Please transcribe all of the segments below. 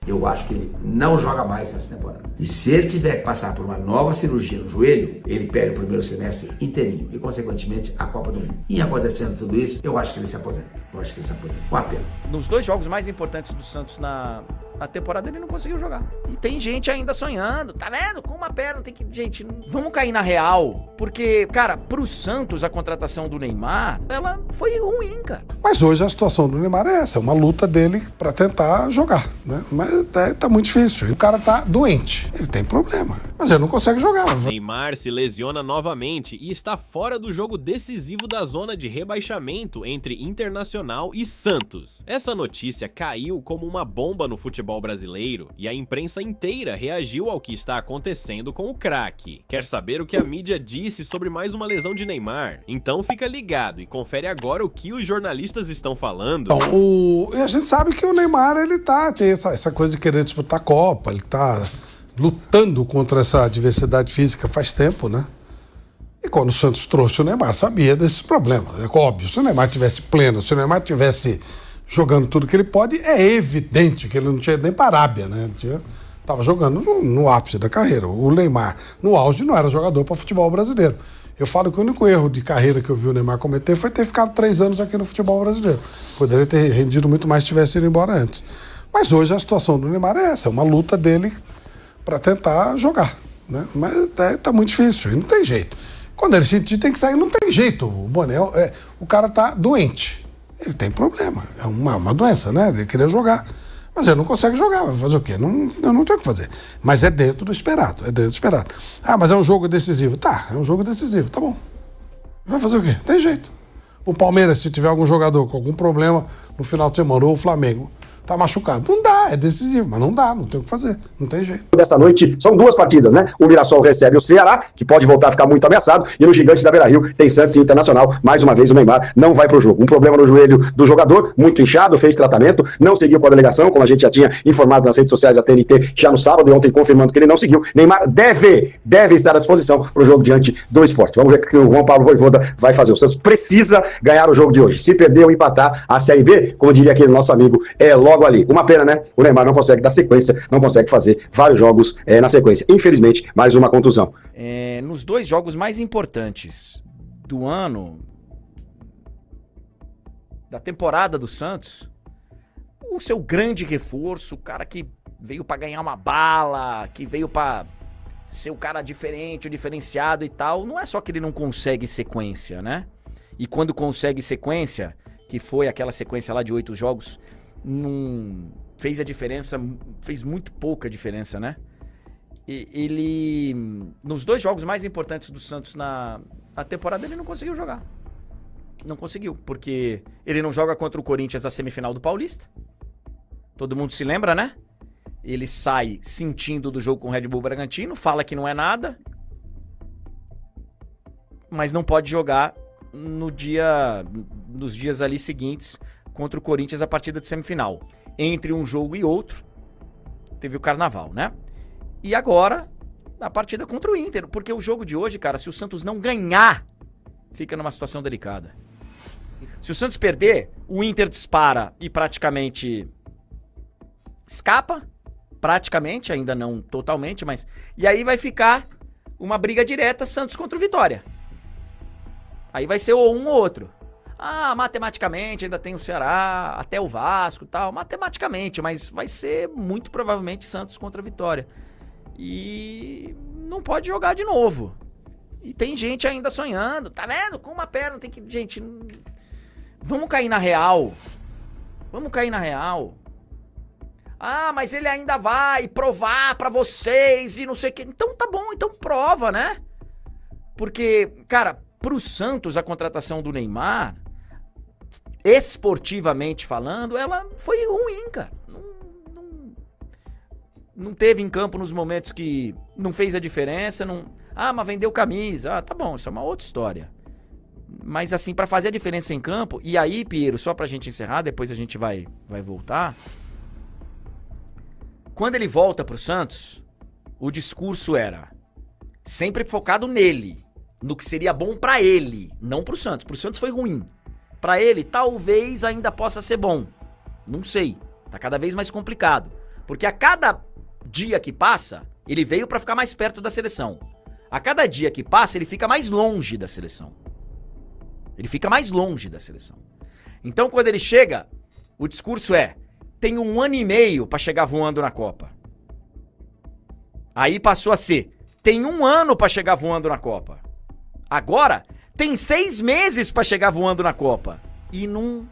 Eu acho que ele não joga mais essa temporada. E se ele tiver que passar por uma nova cirurgia no joelho, ele perde o primeiro semestre inteirinho e, consequentemente, a Copa do Mundo. E acontecendo tudo isso, eu acho que ele se aposenta. Uma pena. Nos 2 jogos mais importantes do Santos na temporada, ele não conseguiu jogar. E tem gente ainda sonhando, tá vendo? Com uma perna tem que... Gente, vamos cair na real. Porque, cara, pro Santos, a contratação do Neymar, ela foi ruim, cara. Mas hoje a situação do Neymar é essa, é uma luta dele pra tentar jogar, né? Mas tá muito difícil. O cara tá doente, ele tem problema, mas ele não consegue jogar. Neymar se lesiona novamente e está fora do jogo decisivo da zona de rebaixamento entre Internacional e Santos. Essa notícia caiu como uma bomba no futebol brasileiro e a imprensa inteira reagiu ao que está acontecendo com o craque. Quer saber o que a mídia disse sobre mais uma lesão de Neymar? Então fica ligado e confere agora o que os jornalistas estão falando. Então, a gente sabe que o Neymar, ele tem essa coisa de querer disputar a Copa, ele tá lutando contra essa adversidade física faz tempo, né? E quando o Santos trouxe o Neymar, sabia desses problemas. É óbvio, se o Neymar tivesse pleno, se o Neymar tivesse jogando tudo que ele pode, é evidente que ele não tinha nem Parábia, né? Ele tava jogando no ápice da carreira. O Neymar, no auge, não era jogador para futebol brasileiro. Eu falo que o único erro de carreira que eu vi o Neymar cometer foi ter ficado 3 anos aqui no futebol brasileiro. Poderia ter rendido muito mais se tivesse ido embora antes. Mas hoje a situação do Neymar é essa, é uma luta dele para tentar jogar, né? Mas tá muito difícil, não tem jeito. Quando ele sentir, tem que sair, não tem jeito. O Boné, o cara tá doente, ele tem problema, é uma doença, né? Ele queria jogar, mas ele não consegue jogar, vai fazer o quê? Eu não tenho o que fazer. Mas é dentro do esperado, Ah, mas é um jogo decisivo. Tá, é um jogo decisivo, tá bom. Vai fazer o quê? Tem jeito. O Palmeiras, se tiver algum jogador com algum problema no final de semana, ou o Flamengo, tá machucado. Não dá, é decisivo, mas não dá, não tem o que fazer, não tem jeito. Dessa noite são 2 partidas, né? O Mirassol recebe o Ceará, que pode voltar a ficar muito ameaçado, e no Gigante da Beira-Rio tem Santos e Internacional. Mais uma vez o Neymar não vai pro jogo. Um problema no joelho do jogador, muito inchado, fez tratamento, não seguiu com a delegação, como a gente já tinha informado nas redes sociais da TNT já no sábado e ontem confirmando que ele não seguiu. Neymar deve estar à disposição pro jogo diante do Sport. Vamos ver o que o João Paulo Vojvoda vai fazer. O Santos precisa ganhar o jogo de hoje. Se perder ou empatar, a Série B, como diria aquele nosso amigo, é logo ali. Uma pena, né? O Neymar não consegue dar sequência, não consegue fazer vários jogos na sequência. Infelizmente, mais uma contusão. Nos 2 jogos mais importantes do ano, da temporada do Santos, o seu grande reforço, o cara que veio pra ganhar uma bala, que veio pra ser o cara diferente, o diferenciado e tal, não é só que ele não consegue sequência, né? E quando consegue sequência, que foi aquela sequência lá de 8 jogos, não fez a diferença, fez muito pouca diferença, né? Ele, nos 2 jogos mais importantes do Santos na temporada, ele não conseguiu jogar. Não conseguiu, porque ele não joga contra o Corinthians na semifinal do Paulista. Todo mundo se lembra, né? Ele sai sentindo do jogo com o Red Bull Bragantino, fala que não é nada, mas não pode jogar nos dias ali seguintes contra o Corinthians a partida de semifinal. Entre um jogo e outro, teve o Carnaval, né? E agora, a partida contra o Inter. Porque o jogo de hoje, cara, se o Santos não ganhar, fica numa situação delicada. Se o Santos perder, o Inter dispara e praticamente escapa. Praticamente, ainda não totalmente, mas... E aí vai ficar uma briga direta Santos contra o Vitória. Aí vai ser ou um ou outro. Ah, matematicamente ainda tem o Ceará, até o Vasco e tal. Matematicamente, mas vai ser muito provavelmente Santos contra a Vitória. E não pode jogar de novo. E tem gente ainda sonhando. Tá vendo? Com uma perna tem que... Gente, vamos cair na real. Vamos cair na real. Ah, mas ele ainda vai provar pra vocês e não sei o que. Então tá bom, então prova, né? Porque, cara, pro Santos a contratação do Neymar, esportivamente falando, ela foi ruim, cara. Não teve em campo nos momentos que não fez a diferença. Ah, mas vendeu camisa. Ah, tá bom, isso é uma outra história. Mas assim, pra fazer a diferença em campo, e aí, Piero, só pra gente encerrar, depois a gente vai voltar. Quando ele volta pro Santos, o discurso era sempre focado nele, no que seria bom pra ele, não pro Santos. Pro Santos foi ruim. Pra ele, talvez ainda possa ser bom. Não sei. Tá cada vez mais complicado. Porque a cada dia que passa, ele veio pra ficar mais perto da seleção. A cada dia que passa, ele fica mais longe da seleção. Ele fica mais longe da seleção. Então, quando ele chega, o discurso é: tem 1 ano e meio pra chegar voando na Copa. Aí passou a ser: tem 1 ano pra chegar voando na Copa. Agora, tem 6 meses pra chegar voando na Copa. E não...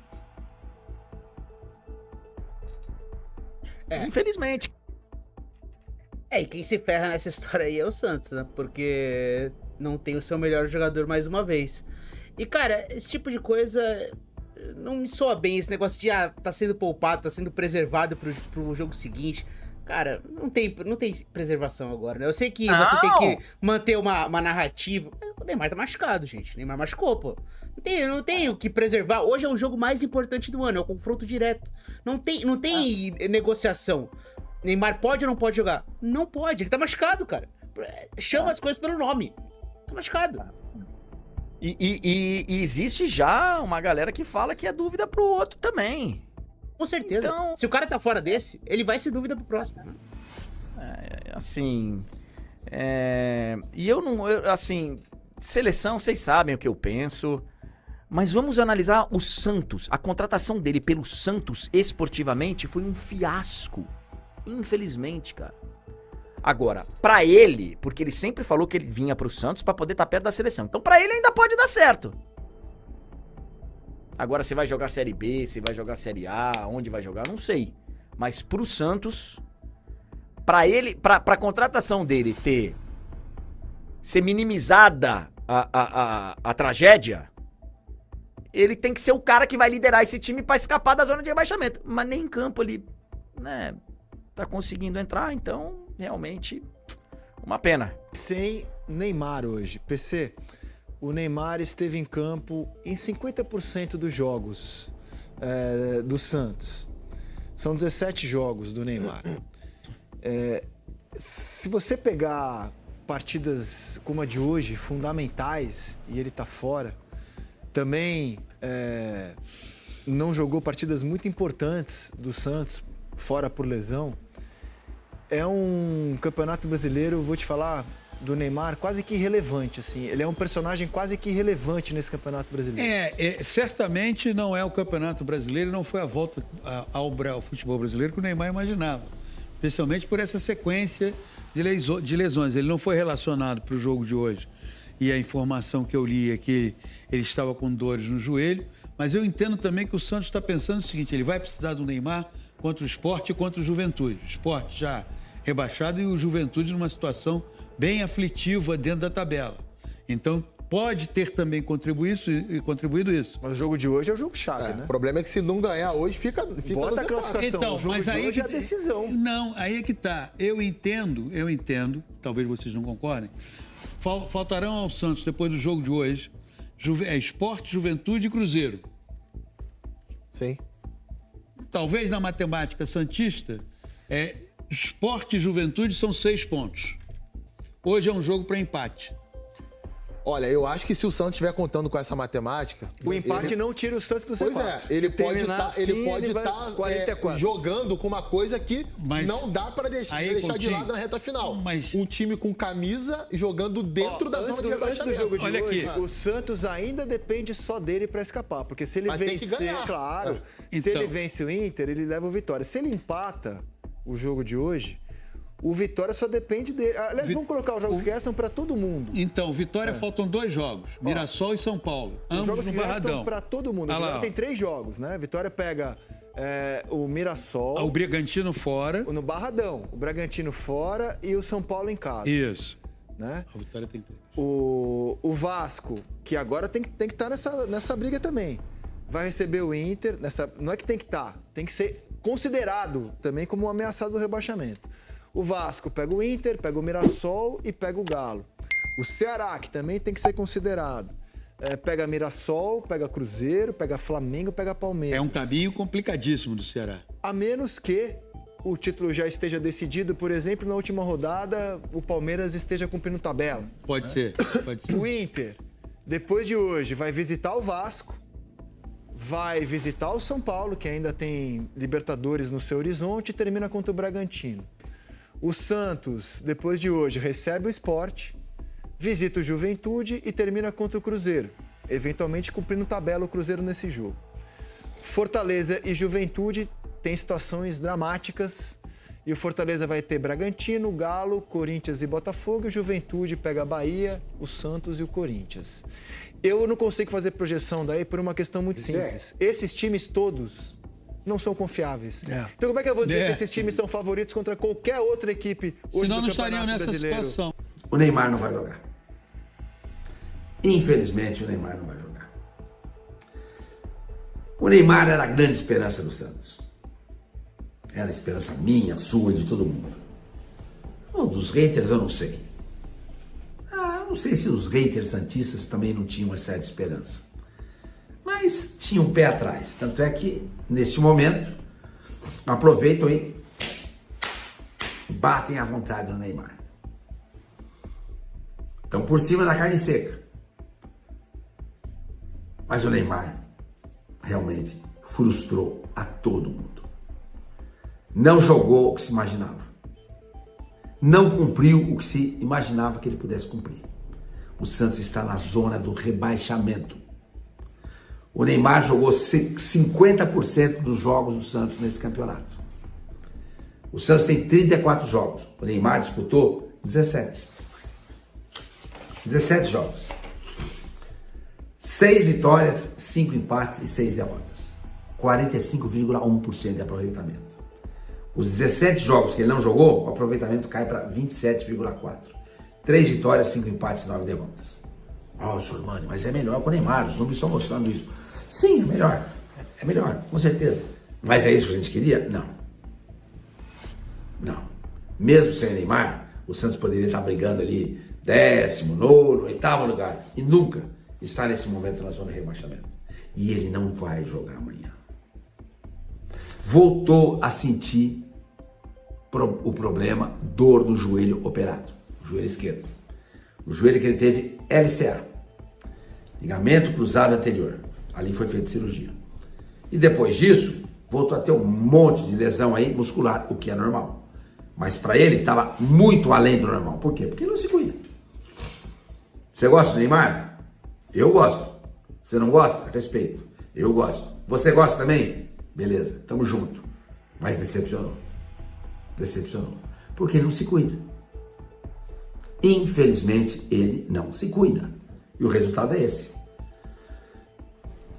Infelizmente. E quem se ferra nessa história aí é o Santos, né? Porque não tem o seu melhor jogador mais uma vez. E, cara, esse tipo de coisa não me soa bem, esse negócio de, tá sendo poupado, tá sendo preservado pro jogo seguinte. Cara, não tem preservação agora, né? Eu sei que você tem que manter uma narrativa. O Neymar tá machucado, gente. O Neymar machucou, pô. Não tem o que preservar. Hoje é o jogo mais importante do ano, é o confronto direto. Não tem negociação. Neymar pode ou não pode jogar? Não pode, ele tá machucado, cara. Chama as coisas pelo nome. Tá machucado. E existe já uma galera que fala que é dúvida pro outro também. Com certeza. Então, se o cara tá fora desse, ele vai ser dúvida pro próximo. E eu não... assim, seleção, vocês sabem o que eu penso. Mas vamos analisar o Santos. A contratação dele pelo Santos, esportivamente, foi um fiasco. Infelizmente, cara. Agora, pra ele, porque ele sempre falou que ele vinha pro Santos pra poder estar perto da seleção. Então, pra ele ainda pode dar certo. Agora, se vai jogar Série B, se vai jogar Série A, onde vai jogar, não sei. Mas pro Santos, pra ele, pra contratação dele ser minimizada a tragédia, ele tem que ser o cara que vai liderar esse time pra escapar da zona de rebaixamento. Mas nem em campo ele, né, tá conseguindo entrar, então, realmente, uma pena. Sem Neymar hoje. PC, o Neymar esteve em campo em 50% dos jogos do Santos. São 17 jogos do Neymar. Se você pegar partidas como a de hoje, fundamentais, e ele tá fora, também não jogou partidas muito importantes do Santos, fora por lesão. É um campeonato brasileiro, vou te falar, do Neymar quase que irrelevante, assim. Ele é um personagem quase que irrelevante nesse campeonato brasileiro. Certamente não é o campeonato brasileiro, não foi a volta ao futebol brasileiro que o Neymar imaginava. Especialmente por essa sequência de lesões. Ele não foi relacionado para o jogo de hoje. E a informação que eu li é que ele estava com dores no joelho. Mas eu entendo também que o Santos está pensando o seguinte: ele vai precisar do Neymar contra o Sport e contra o Juventude. O Sport já rebaixado e o Juventude numa situação bem aflitiva dentro da tabela. Então, pode ter também contribuído isso. Mas o jogo de hoje é o jogo chave, né? O problema é que se não ganhar hoje, fica bota a classificação. Então, o jogo mas de aí hoje é a decisão. Não, aí é que tá. Eu entendo, talvez vocês não concordem, faltarão ao Santos, depois do jogo de hoje, Sport, Juventude e Cruzeiro. Sim. Talvez na matemática santista, Sport e Juventude são 6 pontos. Hoje é um jogo para empate. Olha, eu acho que se o Santos estiver contando com essa matemática... O empate não tira o Santos do C4. Pois é, ele pode estar jogando com uma coisa que não dá para deixar de lado na reta final. Um time com camisa jogando dentro da zona de rebaixamento. Antes do jogo de hoje, o Santos ainda depende só dele para escapar. Porque se ele vencer, claro, se ele vence o Inter, ele leva o Vitória. Se ele empata o jogo de hoje... O Vitória só depende dele. Aliás, vamos colocar os jogos que restam para todo mundo. Então, Vitória faltam 2 jogos. Mirassol e São Paulo. Os jogos no que Barradão. restam para todo mundo. Vitória tem 3 jogos, né? Vitória pega o Mirassol. O Bragantino fora. No Barradão. O Bragantino fora e o São Paulo em casa. Isso. Né? A Vitória tem 3. O Vasco, que agora tem que estar nessa briga também. Vai receber o Inter. Não é que tem que estar. Tem que ser considerado também como um ameaçado do rebaixamento. O Vasco pega o Inter, pega o Mirassol e pega o Galo. O Ceará, que também tem que ser considerado. Pega Mirassol, pega Cruzeiro, pega Flamengo, pega Palmeiras. É um caminho complicadíssimo do Ceará. A menos que o título já esteja decidido, por exemplo, na última rodada, o Palmeiras esteja cumprindo tabela. Pode ser. O Inter, depois de hoje, vai visitar o Vasco, vai visitar o São Paulo, que ainda tem Libertadores no seu horizonte, e termina contra o Bragantino. O Santos, depois de hoje, recebe o Sport, visita o Juventude e termina contra o Cruzeiro, eventualmente cumprindo tabela o Cruzeiro nesse jogo. Fortaleza e Juventude têm situações dramáticas e o Fortaleza vai ter Bragantino, Galo, Corinthians e Botafogo, e o Juventude pega a Bahia, o Santos e o Corinthians. Eu não consigo fazer projeção daí por uma questão muito simples. Esses times todos não são confiáveis. Então como é que eu vou dizer que esses times são favoritos contra qualquer outra equipe hoje Senão do não estariam Campeonato nessa Brasileiro? situação. O Neymar não vai jogar. Infelizmente, o Neymar não vai jogar. O Neymar era a grande esperança do Santos. Era a esperança minha, sua, de todo mundo. Dos haters eu não sei. Eu não sei se os haters santistas também não tinham uma certa esperança. Mas tinham um pé atrás. Tanto é que, nesse momento, aproveitam e batem à vontade no Neymar. Estão por cima da carne seca. Mas o Neymar realmente frustrou a todo mundo. Não jogou o que se imaginava. Não cumpriu o que se imaginava que ele pudesse cumprir. O Santos está na zona do rebaixamento. O Neymar jogou 50% dos jogos do Santos nesse campeonato. O Santos tem 34 jogos. O Neymar disputou 17. 17 jogos. 6 vitórias, 5 empates e 6 derrotas. 45,1% de aproveitamento. Os 17 jogos que ele não jogou, o aproveitamento cai para 27,4%. 3 vitórias, 5 empates e 9 derrotas. Sormani, mas é melhor com o Neymar, os números estão mostrando isso. Sim, é melhor. É melhor, com certeza. Mas é isso que a gente queria? Não. Não. Mesmo sem Neymar, o Santos poderia estar brigando ali 10º, 9º, 8º lugar. E nunca está nesse momento na zona de rebaixamento. E ele não vai jogar amanhã. Voltou a sentir o problema, dor no joelho operado, joelho esquerdo. O joelho que ele teve LCA, ligamento cruzado anterior. Ali foi feita cirurgia. E depois disso, voltou a ter um monte de lesão aí muscular, o que é normal. Mas para ele estava muito além do normal. Por quê? Porque ele não se cuida. Você gosta do Neymar? Eu gosto. Você não gosta? Respeito. Eu gosto. Você gosta também? Beleza, tamo junto. Mas decepcionou. Decepcionou. Porque ele não se cuida. Infelizmente, ele não se cuida. E o resultado é esse.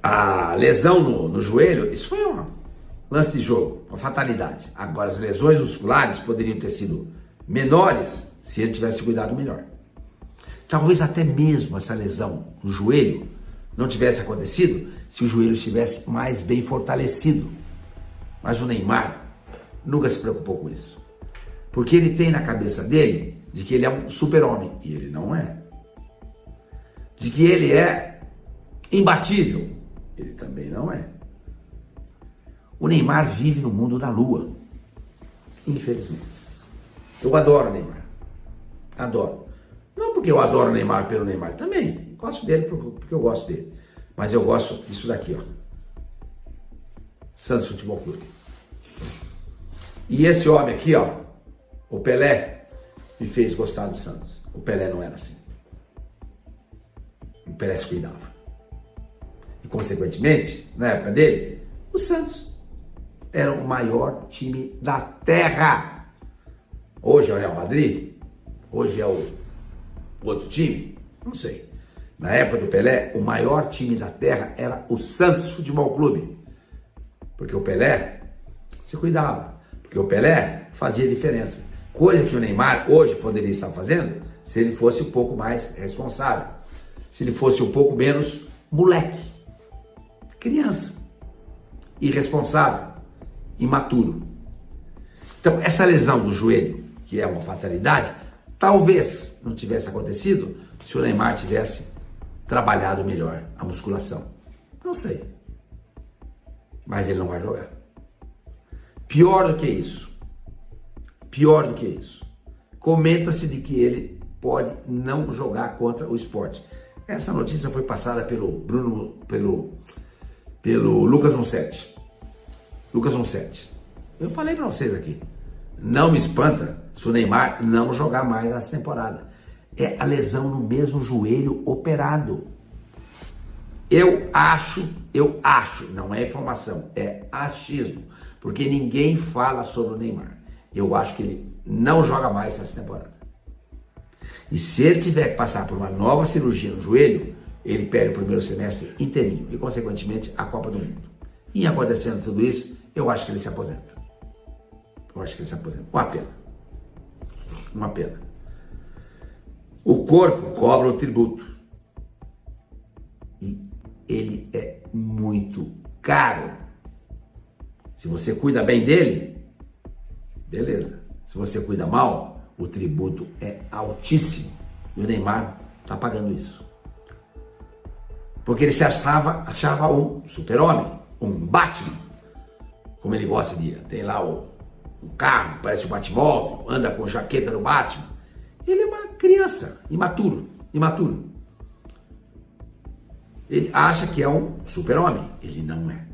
A lesão no joelho, isso foi um lance de jogo, uma fatalidade. Agora, as lesões musculares poderiam ter sido menores se ele tivesse cuidado melhor. Talvez até mesmo essa lesão no joelho não tivesse acontecido se o joelho estivesse mais bem fortalecido. Mas o Neymar nunca se preocupou com isso. Porque ele tem na cabeça dele de que ele é um super-homem. E ele não é. De que ele é imbatível. Ele também não é. O Neymar vive no mundo da lua. Infelizmente. Eu adoro o Neymar. Adoro. Não porque eu adoro o Neymar pelo Neymar. Também. Gosto dele porque eu gosto dele. Mas eu gosto disso daqui, ó. Santos Futebol Clube. E esse homem aqui, ó, o Pelé, me fez gostar do Santos. O Pelé não era assim. O Pelé se cuidava. E, consequentemente, na época dele, o Santos era o maior time da terra. Hoje é o Real Madrid? Hoje é o outro time? Não sei. Na época do Pelé, o maior time da terra era o Santos Futebol Clube. Porque o Pelé se cuidava. Porque o Pelé fazia diferença. Coisa que o Neymar hoje poderia estar fazendo se ele fosse um pouco mais responsável. Se ele fosse um pouco menos moleque. Criança. Irresponsável. Imaturo. Então, essa lesão do joelho, que é uma fatalidade, talvez não tivesse acontecido se o Neymar tivesse trabalhado melhor a musculação. Não sei. Mas ele não vai jogar. Pior do que isso. Pior do que isso. Comenta-se de que ele pode não jogar contra o Sport. Essa notícia foi passada pelo pelo Lucas 17. Lucas 17. Eu falei para vocês aqui, não me espanta se o Neymar não jogar mais essa temporada. É a lesão no mesmo joelho operado. Eu acho, não é informação, é achismo, porque ninguém fala sobre o Neymar. Eu acho que ele não joga mais essa temporada. E se ele tiver que passar por uma nova cirurgia no joelho, ele perde o primeiro semestre inteirinho e, consequentemente, a Copa do Mundo. E acontecendo tudo isso, eu acho que ele se aposenta. Uma pena. Uma pena. O corpo cobra o tributo. E ele é muito caro. Se você cuida bem dele, beleza. Se você cuida mal, o tributo é altíssimo. E o Neymar está pagando isso. Porque ele se achava um super-homem, um Batman. Como ele gosta de ir. Tem lá um carro, parece um Batmóvel, anda com jaqueta do Batman. Ele é uma criança, imaturo. Ele acha que é um super-homem. Ele não é.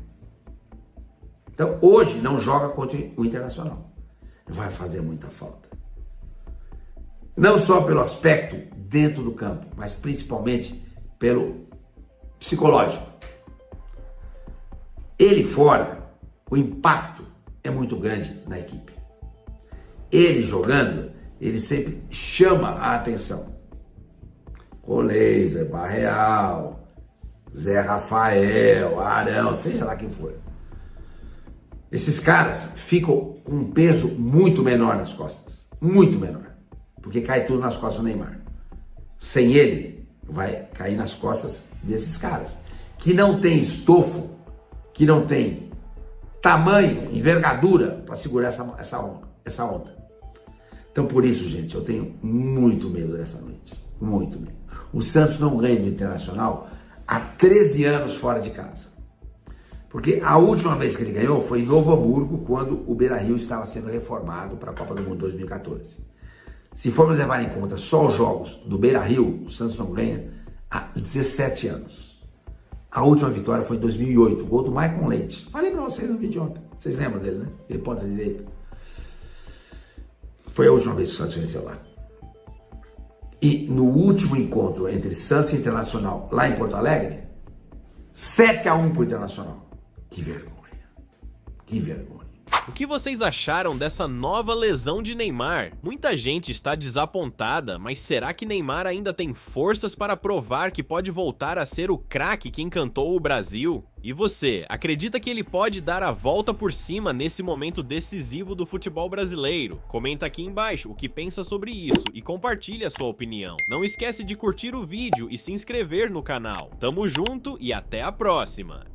Então, hoje, não joga contra o Internacional. Vai fazer muita falta. Não só pelo aspecto dentro do campo, mas principalmente pelo psicológico. Ele fora, o impacto é muito grande na equipe. Ele jogando, ele sempre chama a atenção. Coleiser, Barreal, Zé Rafael, Arão, seja lá quem for. Esses caras ficam com um peso muito menor nas costas. Muito menor. Porque cai tudo nas costas do Neymar. Sem ele, vai cair nas costas desses caras. Que não tem estofo, que não tem tamanho, envergadura para segurar essa onda. Então, por isso, gente, eu tenho muito medo dessa noite. Muito medo. O Santos não ganha do Internacional há 13 anos fora de casa. Porque a última vez que ele ganhou foi em Novo Hamburgo, quando o Beira-Rio estava sendo reformado para a Copa do Mundo 2014. Se formos levar em conta só os jogos do Beira-Rio, o Santos não ganha há 17 anos. A última vitória foi em 2008, o gol do Maicon Leite. Falei para vocês no vídeo ontem. Vocês lembram dele, né? Ele ponta direita. Foi a última vez que o Santos venceu lá. E no último encontro entre Santos e Internacional, lá em Porto Alegre, 7-1 para o Internacional. Que vergonha. Que vergonha. O que vocês acharam dessa nova lesão de Neymar? Muita gente está desapontada, mas será que Neymar ainda tem forças para provar que pode voltar a ser o craque que encantou o Brasil? E você, acredita que ele pode dar a volta por cima nesse momento decisivo do futebol brasileiro? Comenta aqui embaixo o que pensa sobre isso e compartilhe a sua opinião. Não esquece de curtir o vídeo e se inscrever no canal. Tamo junto e até a próxima!